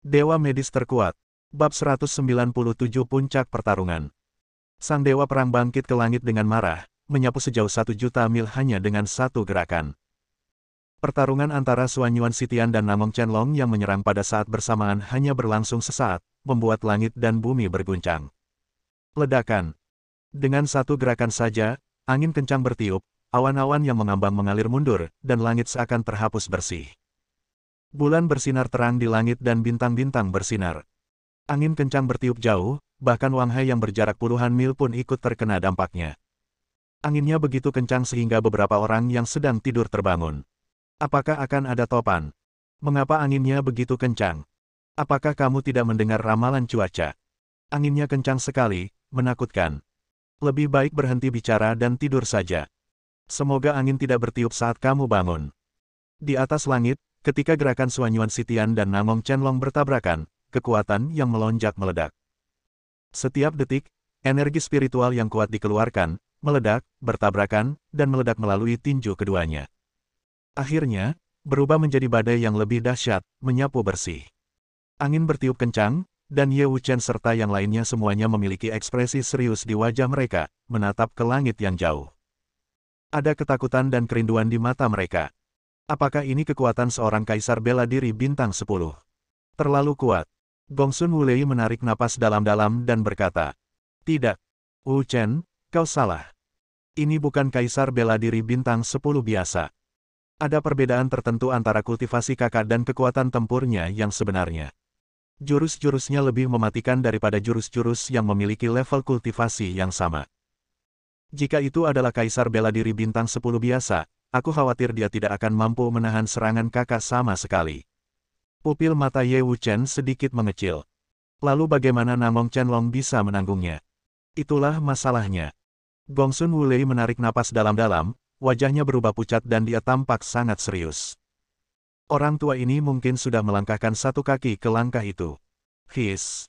Dewa Medis Terkuat. Bab 197 Puncak Pertarungan. Sang Dewa Perang bangkit ke langit dengan marah, menyapu sejauh 1.000.000 mil hanya dengan satu gerakan. Pertarungan antara Xuan Yuan Sitian dan Namong Chenlong yang menyerang pada saat bersamaan hanya berlangsung sesaat, membuat langit dan bumi berguncang. Ledakan. Dengan satu gerakan saja, angin kencang bertiup, awan-awan yang mengambang mengalir mundur, dan langit seakan terhapus bersih. Bulan bersinar terang di langit dan bintang-bintang bersinar. Angin kencang bertiup jauh, bahkan Wang Hai yang berjarak puluhan mil pun ikut terkena dampaknya. Anginnya begitu kencang sehingga beberapa orang yang sedang tidur terbangun. Apakah akan ada topan? Mengapa anginnya begitu kencang? Apakah kamu tidak mendengar ramalan cuaca? Anginnya kencang sekali, menakutkan. Lebih baik berhenti bicara dan tidur saja. Semoga angin tidak bertiup saat kamu bangun. Di atas langit, ketika gerakan Xuan Yuan Sitian dan Namong Chenlong bertabrakan, kekuatan yang melonjak meledak. Setiap detik, energi spiritual yang kuat dikeluarkan, meledak, bertabrakan, dan meledak melalui tinju keduanya. Akhirnya, berubah menjadi badai yang lebih dahsyat, menyapu bersih. Angin bertiup kencang, dan Ye Wuchen serta yang lainnya semuanya memiliki ekspresi serius di wajah mereka, menatap ke langit yang jauh. Ada ketakutan dan kerinduan di mata mereka. Apakah ini kekuatan seorang kaisar bela diri bintang 10? Terlalu kuat. Gongsun Wulei menarik napas dalam-dalam dan berkata, "Tidak. Wu Chen, kau salah. Ini bukan kaisar bela diri bintang 10 biasa. Ada perbedaan tertentu antara kultivasi kakak dan kekuatan tempurnya yang sebenarnya. Jurus-jurusnya lebih mematikan daripada jurus-jurus yang memiliki level kultivasi yang sama. Jika itu adalah kaisar bela diri bintang 10 biasa, aku khawatir dia tidak akan mampu menahan serangan kakak sama sekali." Pupil mata Ye Wuchen sedikit mengecil. Lalu bagaimana Namong Chenlong bisa menanggungnya? Itulah masalahnya. Gongsun Wulei menarik napas dalam-dalam, wajahnya berubah pucat dan dia tampak sangat serius. Orang tua ini mungkin sudah melangkahkan satu kaki ke langkah itu. His.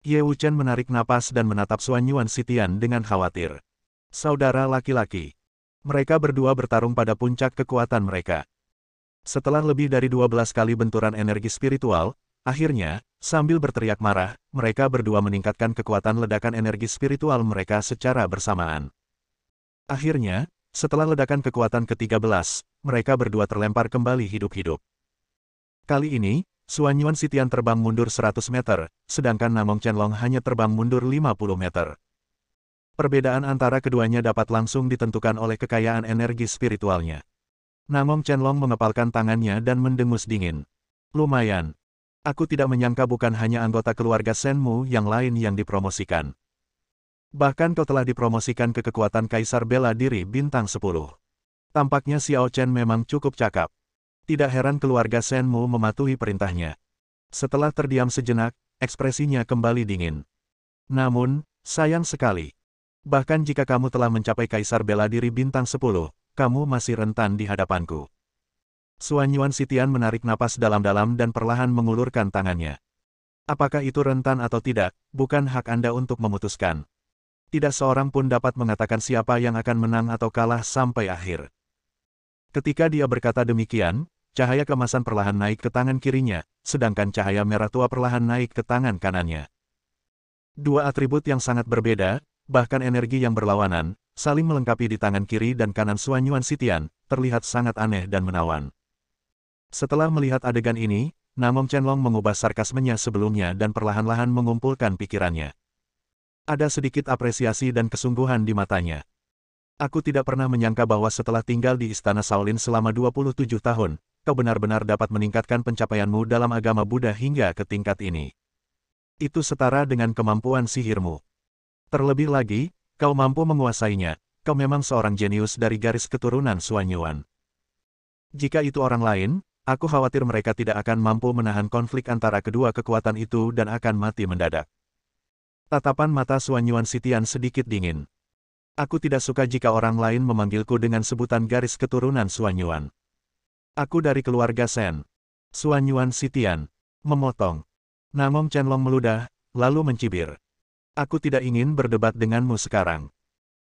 Ye Wuchen menarik napas dan menatap Xuan Yuan Sitian dengan khawatir. Saudara laki-laki. Mereka berdua bertarung pada puncak kekuatan mereka. Setelah lebih dari 12 kali benturan energi spiritual, akhirnya, sambil berteriak marah, mereka berdua meningkatkan kekuatan ledakan energi spiritual mereka secara bersamaan. Akhirnya, setelah ledakan kekuatan ke-13, mereka berdua terlempar kembali hidup-hidup. Kali ini, Xuan Yuan Sitian terbang mundur 100 meter, sedangkan Namong Chenlong hanya terbang mundur 50 meter. Perbedaan antara keduanya dapat langsung ditentukan oleh kekayaan energi spiritualnya. Namong Chenlong mengepalkan tangannya dan mendengus dingin. Lumayan. Aku tidak menyangka bukan hanya anggota keluarga Shenmu yang lain yang dipromosikan. Bahkan kau telah dipromosikan ke kekuatan kaisar bela diri bintang 10. Tampaknya Xiao Chen memang cukup cakap. Tidak heran keluarga Shenmu mematuhi perintahnya. Setelah terdiam sejenak, ekspresinya kembali dingin. Namun, sayang sekali. Bahkan jika kamu telah mencapai kaisar bela diri bintang 10, kamu masih rentan di hadapanku. Xuan Yuan Sitian menarik napas dalam-dalam dan perlahan mengulurkan tangannya. Apakah itu rentan atau tidak, bukan hak Anda untuk memutuskan. Tidak seorang pun dapat mengatakan siapa yang akan menang atau kalah sampai akhir. Ketika dia berkata demikian, cahaya kemasan perlahan naik ke tangan kirinya, sedangkan cahaya merah tua perlahan naik ke tangan kanannya. Dua atribut yang sangat berbeda, bahkan energi yang berlawanan, saling melengkapi di tangan kiri dan kanan Xuan Yuan Sitian, terlihat sangat aneh dan menawan. Setelah melihat adegan ini, Namong Chenlong mengubah sarkasmenya sebelumnya dan perlahan-lahan mengumpulkan pikirannya. Ada sedikit apresiasi dan kesungguhan di matanya. Aku tidak pernah menyangka bahwa setelah tinggal di Istana Shaolin selama 27 tahun, kau benar-benar dapat meningkatkan pencapaianmu dalam agama Buddha hingga ke tingkat ini. Itu setara dengan kemampuan sihirmu. Terlebih lagi, kau mampu menguasainya, kau memang seorang jenius dari garis keturunan Xuan Yuan. Jika itu orang lain, aku khawatir mereka tidak akan mampu menahan konflik antara kedua kekuatan itu dan akan mati mendadak. Tatapan mata Xuan Yuan Sitian sedikit dingin. Aku tidak suka jika orang lain memanggilku dengan sebutan garis keturunan Xuan Yuan. Aku dari keluarga Shen. Xuan Yuan Sitian memotong. Namong Chenlong meludah, lalu mencibir. Aku tidak ingin berdebat denganmu sekarang.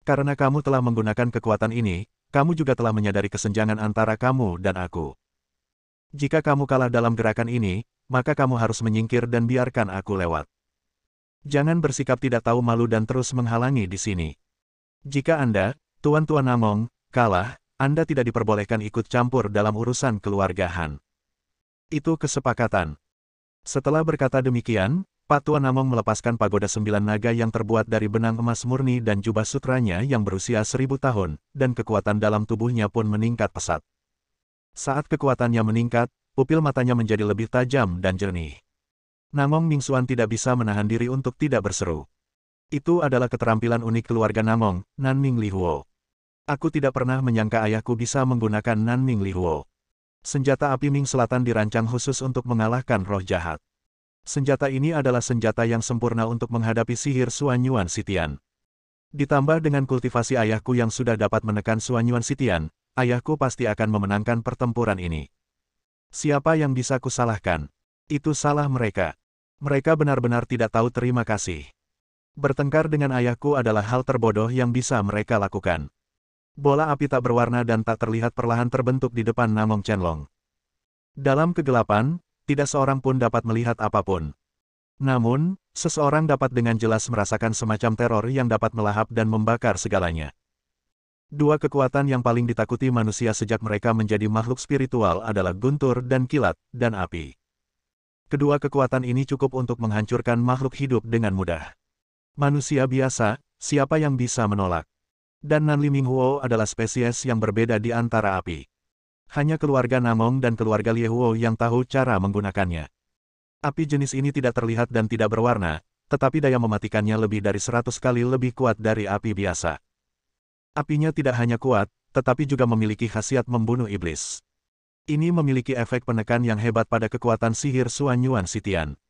Karena kamu telah menggunakan kekuatan ini, kamu juga telah menyadari kesenjangan antara kamu dan aku. Jika kamu kalah dalam gerakan ini, maka kamu harus menyingkir dan biarkan aku lewat. Jangan bersikap tidak tahu malu dan terus menghalangi di sini. Jika Anda, Tuan-Tuan Namong, kalah, Anda tidak diperbolehkan ikut campur dalam urusan keluarga Han. Itu kesepakatan. Setelah berkata demikian, Pak Tuan Namong melepaskan pagoda 9 naga yang terbuat dari benang emas murni dan jubah sutranya yang berusia 1000 tahun, dan kekuatan dalam tubuhnya pun meningkat pesat. Saat kekuatannya meningkat, pupil matanya menjadi lebih tajam dan jernih. Namong Mingxuan tidak bisa menahan diri untuk tidak berseru. Itu adalah keterampilan unik keluarga Namong, Nanming Lihuo. Aku tidak pernah menyangka ayahku bisa menggunakan Nanming Lihuo. Senjata api Ming Selatan dirancang khusus untuk mengalahkan roh jahat. Senjata ini adalah senjata yang sempurna untuk menghadapi sihir Suanyuan Sitian. Ditambah dengan kultivasi ayahku yang sudah dapat menekan Suanyuan Sitian, ayahku pasti akan memenangkan pertempuran ini. Siapa yang bisa kusalahkan? Itu salah mereka. Mereka benar-benar tidak tahu terima kasih. Bertengkar dengan ayahku adalah hal terbodoh yang bisa mereka lakukan. Bola api tak berwarna dan tak terlihat perlahan terbentuk di depan Namong Chenlong. Dalam kegelapan, tidak seorang pun dapat melihat apapun. Namun, seseorang dapat dengan jelas merasakan semacam teror yang dapat melahap dan membakar segalanya. Dua kekuatan yang paling ditakuti manusia sejak mereka menjadi makhluk spiritual adalah guntur dan kilat, dan api. Kedua kekuatan ini cukup untuk menghancurkan makhluk hidup dengan mudah. Manusia biasa, siapa yang bisa menolak? Dan Nanli Minghuo adalah spesies yang berbeda di antara api. Hanya keluarga Namong dan keluarga Liehuo yang tahu cara menggunakannya. Api jenis ini tidak terlihat dan tidak berwarna, tetapi daya mematikannya lebih dari 100 kali lebih kuat dari api biasa. Apinya tidak hanya kuat, tetapi juga memiliki khasiat membunuh iblis. Ini memiliki efek penekan yang hebat pada kekuatan sihir Suanyuan Sitian.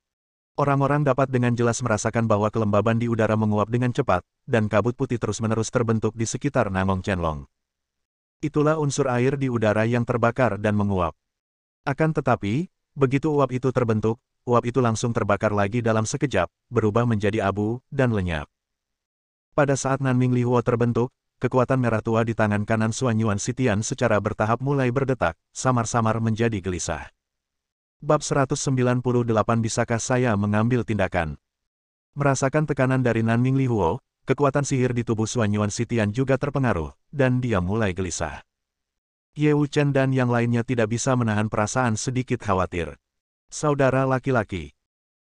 Orang-orang dapat dengan jelas merasakan bahwa kelembaban di udara menguap dengan cepat, dan kabut putih terus-menerus terbentuk di sekitar Namong Chenlong. Itulah unsur air di udara yang terbakar dan menguap. Akan tetapi, begitu uap itu terbentuk, uap itu langsung terbakar lagi dalam sekejap, berubah menjadi abu, dan lenyap. Pada saat Nanming Lihuo terbentuk, kekuatan merah tua di tangan kanan Suanyuan Sitian secara bertahap mulai berdetak, samar-samar menjadi gelisah. Bab 198. Bisakah saya mengambil tindakan? Merasakan tekanan dari Nanming Lihuo, kekuatan sihir di tubuh Suanyuan Sitian juga terpengaruh, dan dia mulai gelisah. Ye Wuchen dan yang lainnya tidak bisa menahan perasaan sedikit khawatir. Saudara laki-laki.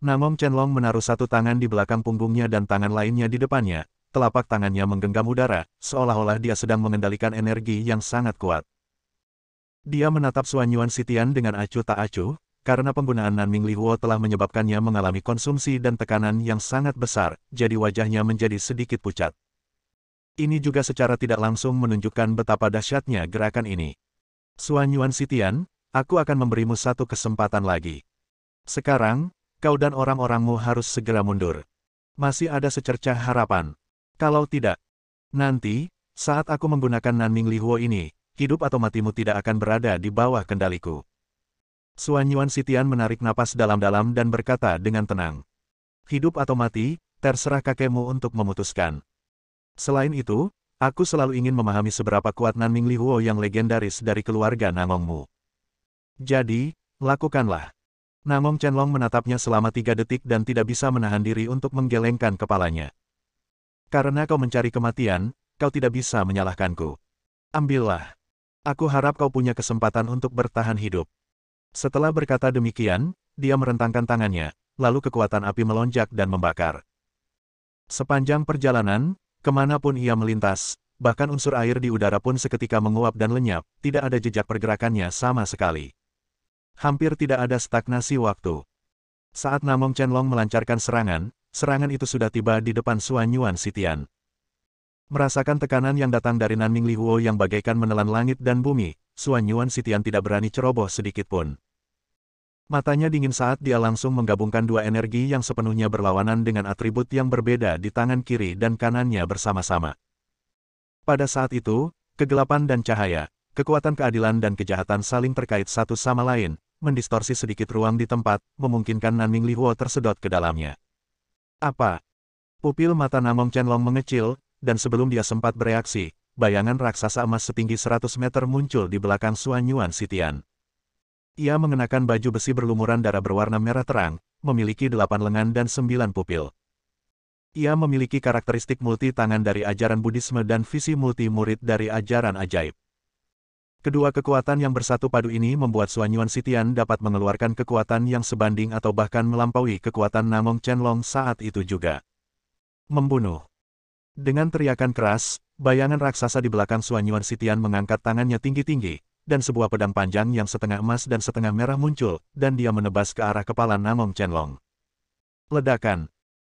Namong Chenlong menaruh satu tangan di belakang punggungnya dan tangan lainnya di depannya, telapak tangannya menggenggam udara, seolah-olah dia sedang mengendalikan energi yang sangat kuat. Dia menatap Suanyuan Sitian dengan acuh tak acuh, karena penggunaan Nanming Lihuo telah menyebabkannya mengalami konsumsi dan tekanan yang sangat besar, jadi wajahnya menjadi sedikit pucat. Ini juga secara tidak langsung menunjukkan betapa dahsyatnya gerakan ini. Suanyuan Sitian, aku akan memberimu satu kesempatan lagi. Sekarang, kau dan orang-orangmu harus segera mundur. Masih ada secercah harapan. Kalau tidak, nanti, saat aku menggunakan Nanming Lihuo ini, hidup atau matimu tidak akan berada di bawah kendaliku. Suanyuan Sitian menarik napas dalam-dalam dan berkata dengan tenang. Hidup atau mati, terserah kakekmu untuk memutuskan. Selain itu, aku selalu ingin memahami seberapa kuat Nanming Lihuo yang legendaris dari keluarga Namongmu. Jadi, lakukanlah. Namong Chenlong menatapnya selama 3 detik dan tidak bisa menahan diri untuk menggelengkan kepalanya. Karena kau mencari kematian, kau tidak bisa menyalahkanku. Ambillah. Aku harap kau punya kesempatan untuk bertahan hidup. Setelah berkata demikian, dia merentangkan tangannya, lalu kekuatan api melonjak dan membakar. Sepanjang perjalanan, kemanapun ia melintas, bahkan unsur air di udara pun seketika menguap dan lenyap, tidak ada jejak pergerakannya sama sekali. Hampir tidak ada stagnasi waktu. Saat Namong Chenlong melancarkan serangan, serangan itu sudah tiba di depan Suanyuan Sitian. Merasakan tekanan yang datang dari Nanming Lihuo yang bagaikan menelan langit dan bumi, Suanyuan Sitian tidak berani ceroboh sedikitpun. Matanya dingin saat dia langsung menggabungkan dua energi yang sepenuhnya berlawanan dengan atribut yang berbeda di tangan kiri dan kanannya bersama-sama. Pada saat itu, kegelapan dan cahaya, kekuatan keadilan dan kejahatan saling terkait satu sama lain, mendistorsi sedikit ruang di tempat, memungkinkan Nanming Lihuo tersedot ke dalamnya. Apa? Pupil mata Namong Chenlong mengecil, dan sebelum dia sempat bereaksi, bayangan raksasa emas setinggi 100 meter muncul di belakang Suanyuan Sitian. Ia mengenakan baju besi berlumuran darah berwarna merah terang, memiliki 8 lengan dan 9 pupil. Ia memiliki karakteristik multi tangan dari ajaran Buddhisme dan visi multi murid dari ajaran ajaib. Kedua kekuatan yang bersatu padu ini membuat Xuanyuan Sitian dapat mengeluarkan kekuatan yang sebanding atau bahkan melampaui kekuatan Namong Chenlong saat itu juga. Membunuh. Dengan teriakan keras, bayangan raksasa di belakang Xuanyuan Sitian mengangkat tangannya tinggi-tinggi, dan sebuah pedang panjang yang setengah emas dan setengah merah muncul, dan dia menebas ke arah kepala Namong Chenlong. Ledakan.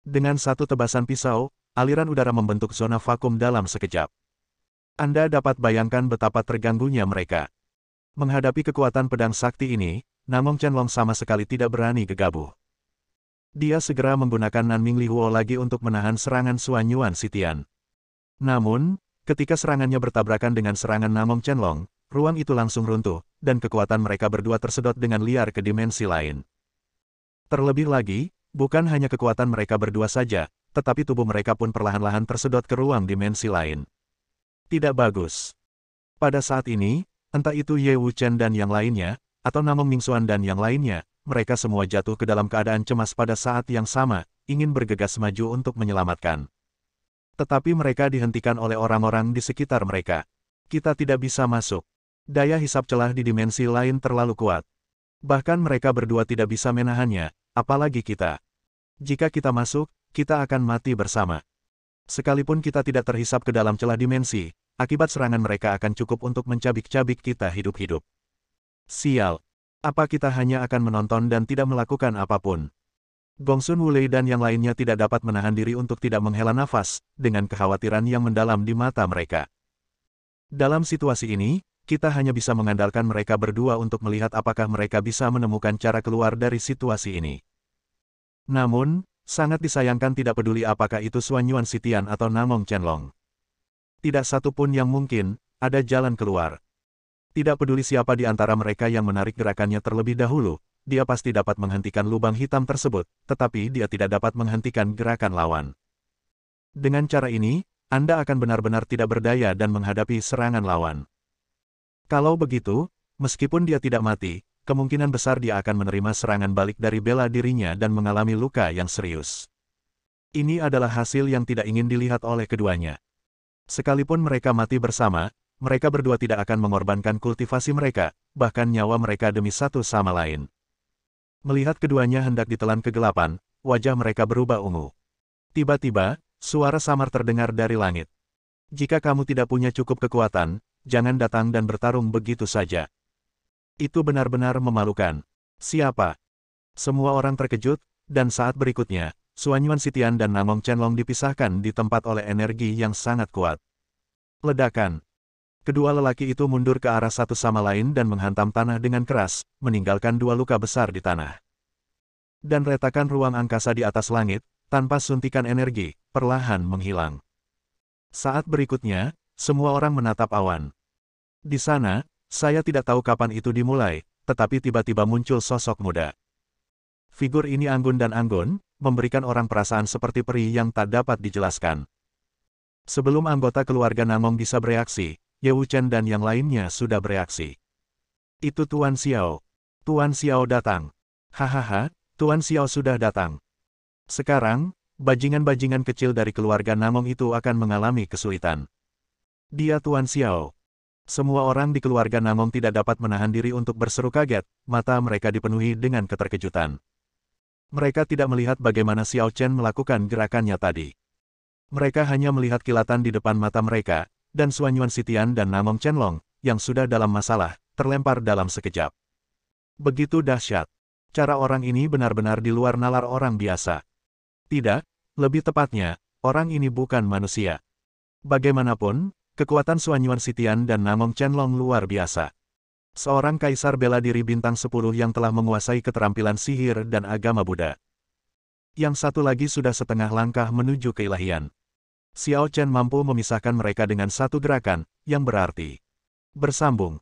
Dengan satu tebasan pisau, aliran udara membentuk zona vakum dalam sekejap. Anda dapat bayangkan betapa terganggunya mereka. Menghadapi kekuatan pedang sakti ini, Namong Chenlong sama sekali tidak berani gegabah. Dia segera menggunakan Nanming Lihuo lagi untuk menahan serangan Xuanyuan Sitian. Namun, ketika serangannya bertabrakan dengan serangan Namong Chenlong, ruang itu langsung runtuh, dan kekuatan mereka berdua tersedot dengan liar ke dimensi lain. Terlebih lagi, bukan hanya kekuatan mereka berdua saja, tetapi tubuh mereka pun perlahan-lahan tersedot ke ruang dimensi lain. Tidak bagus. Pada saat ini, entah itu Ye Wuchen dan yang lainnya, atau Namong Mingxuan dan yang lainnya, mereka semua jatuh ke dalam keadaan cemas pada saat yang sama, ingin bergegas maju untuk menyelamatkan. Tetapi mereka dihentikan oleh orang-orang di sekitar mereka. Kita tidak bisa masuk. Daya hisap celah di dimensi lain terlalu kuat. Bahkan mereka berdua tidak bisa menahannya, apalagi kita. Jika kita masuk, kita akan mati bersama. Sekalipun kita tidak terhisap ke dalam celah dimensi, akibat serangan mereka akan cukup untuk mencabik-cabik kita hidup-hidup. Sial. Apa kita hanya akan menonton dan tidak melakukan apapun? Gongsun Wulei dan yang lainnya tidak dapat menahan diri untuk tidak menghela nafas, dengan kekhawatiran yang mendalam di mata mereka. Dalam situasi ini, kita hanya bisa mengandalkan mereka berdua untuk melihat apakah mereka bisa menemukan cara keluar dari situasi ini. Namun, sangat disayangkan tidak peduli apakah itu Xuanyuan Sitian atau Namong Chenlong. Tidak satu pun yang mungkin, ada jalan keluar. Tidak peduli siapa di antara mereka yang menarik gerakannya terlebih dahulu, dia pasti dapat menghentikan lubang hitam tersebut, tetapi dia tidak dapat menghentikan gerakan lawan. Dengan cara ini, Anda akan benar-benar tidak berdaya dan menghadapi serangan lawan. Kalau begitu, meskipun dia tidak mati, kemungkinan besar dia akan menerima serangan balik dari bela dirinya dan mengalami luka yang serius. Ini adalah hasil yang tidak ingin dilihat oleh keduanya. Sekalipun mereka mati bersama, mereka berdua tidak akan mengorbankan kultivasi mereka, bahkan nyawa mereka demi satu sama lain. Melihat keduanya hendak ditelan kegelapan, wajah mereka berubah ungu. Tiba-tiba, suara samar terdengar dari langit. Jika kamu tidak punya cukup kekuatan, jangan datang dan bertarung begitu saja. Itu benar-benar memalukan. Siapa? Semua orang terkejut, dan saat berikutnya, Xuanyuan Sitian dan Namong Chenlong dipisahkan di tempat oleh energi yang sangat kuat. Ledakan. Kedua lelaki itu mundur ke arah satu sama lain dan menghantam tanah dengan keras, meninggalkan dua luka besar di tanah. Dan retakan ruang angkasa di atas langit, tanpa suntikan energi, perlahan menghilang. Saat berikutnya, semua orang menatap awan. Di sana, saya tidak tahu kapan itu dimulai, tetapi tiba-tiba muncul sosok muda. Figur ini anggun dan anggun, memberikan orang perasaan seperti peri yang tak dapat dijelaskan. Sebelum anggota keluarga Namong bisa bereaksi, Ye Wuchen dan yang lainnya sudah bereaksi. Itu Tuan Xiao. Tuan Xiao datang. Hahaha, Tuan Xiao sudah datang. Sekarang, bajingan-bajingan kecil dari keluarga Namong itu akan mengalami kesulitan. Dia Tuan Xiao. Semua orang di keluarga Namong tidak dapat menahan diri untuk berseru kaget, mata mereka dipenuhi dengan keterkejutan. Mereka tidak melihat bagaimana Xiao Chen melakukan gerakannya tadi. Mereka hanya melihat kilatan di depan mata mereka, dan Xuanyuan Sitian dan Namong Chenlong, yang sudah dalam masalah, terlempar dalam sekejap. Begitu dahsyat. Cara orang ini benar-benar di luar nalar orang biasa. Tidak, lebih tepatnya, orang ini bukan manusia. Bagaimanapun, kekuatan Xuanyuan Sitian dan Namong Chenlong luar biasa. Seorang kaisar bela diri bintang 10 yang telah menguasai keterampilan sihir dan agama Buddha. Yang satu lagi sudah setengah langkah menuju keilahian. Xiao Chen mampu memisahkan mereka dengan satu gerakan, yang berarti bersambung.